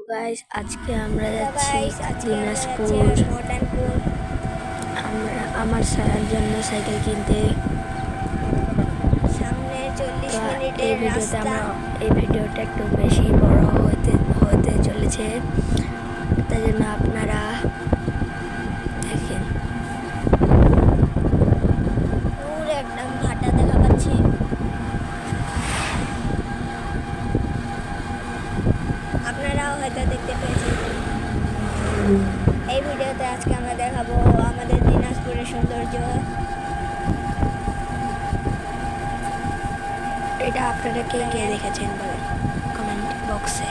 Guys আজকে আমরা যাচ্ছি দিনাজপুর। আমরা আমার স্যারের জন্য সাইকেল কিনতে। সামনে 40 এই মিনিটের ভিডিওতে রাস্তা। এই ভিডিওটা একটু বেশি বড় হতে চলেছে, তাই জন্য আপনারা দেখেন। দূর একদম ভাটা দেখা পাচ্ছি। আপনারাও হয়তো দেখতে পেয়েছেন। এই ভিডিওতে আজকে আমরা দেখাবো আমাদের দিনাজপুরের সৌন্দর্য। এটা আপনারা কে কে দেখেছেন বলেন কমেন্ট বক্সে।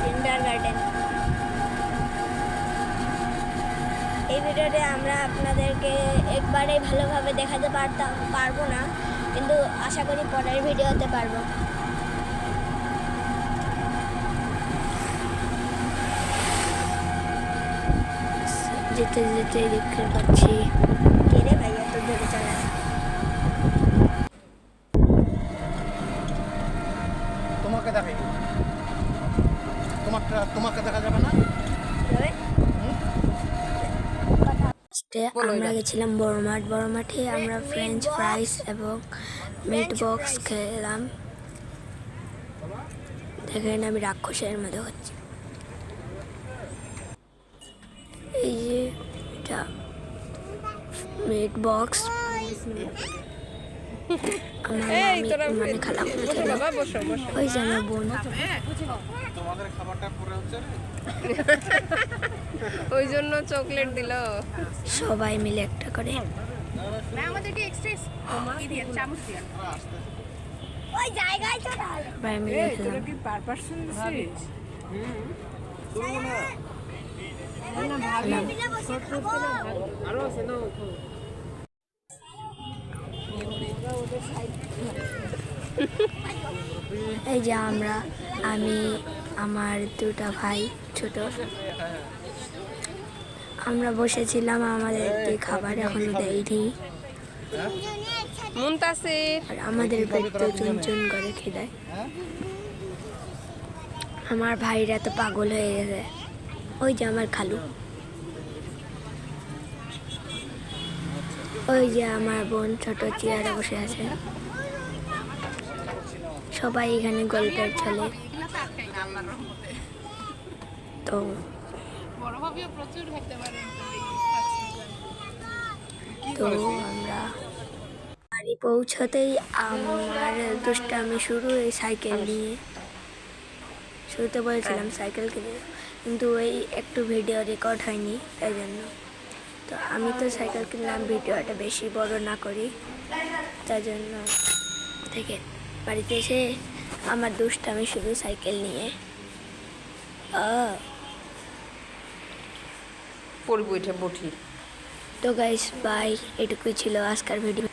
কিন্ডারগার্টেন। এই ভিডিওতে আমরা আপনাদেরকে একবারে ভালোভাবে দেখাতে পারবো না, কিন্তু আশা করি পরের ভিডিওতে পারবো। যেতে যেতে দেখতে পাচ্ছি কে রে ভাইয়া তো ধরে চালায়। তোমাকে দেখাই, তোমাকে দেখা যাবে না। আমরা গেছিলাম বড় মাঠে আমরা ফ্রেঞ্চ ফ্রাইস এবং মিট বক্স খেলাম। দেখেন আমি রাক্ষসের মধ্যে হচ্ছি। এই যে এটা মিট বক্স আমার মানে খালা করেছিল। ওই যে আমার বোন, তোমাদের খাবারটা পরে হচ্ছে ওই জন্য চকলেট দিল। সবাই মিলে একটা করে। আমাদেরকে এক্সট্রা দিয়ে চামচ দিয়ে ওই জায়গায় তো সবাই মিলে খেলাম। কি পার পারসন দিছিস? আরো আছে না? এই যে আমি আমার দুটা ভাই ছোট, আমরা বসেছিলাম। আমাদের খাবার এখনো দেয়নি, মুনতাসির আর আমাদের পেট তো চুনচুন করে খিদায়। আমার ভাইরা তো পাগল হয়ে গেছে। ওই যে আমার খালু, ওই যে আমার বোন ছোট চেয়ারে বসে আছে। সবাই এখানে গল্পের চলে। তো আমরা বাড়ি পৌঁছতেই আমার দুষ্টামি শুরু। এই সাইকেল নিয়ে শুরুতে বলেছিলাম সাইকেল কিনে, কিন্তু ওই একটু ভিডিও রেকর্ড হয়নি, তাই জন্য। তো আমি তো সাইকেল কিনলাম, ভিডিওটা বেশি বড় না করি, তাই জন্য। থেকে বাড়িতে এসে আমার দুষ্টামি শুরু সাইকেল নিয়ে। পড়বো এটা বঠি। তো গাইস বাই, এটুকুই ছিল আজকের ভিডিও।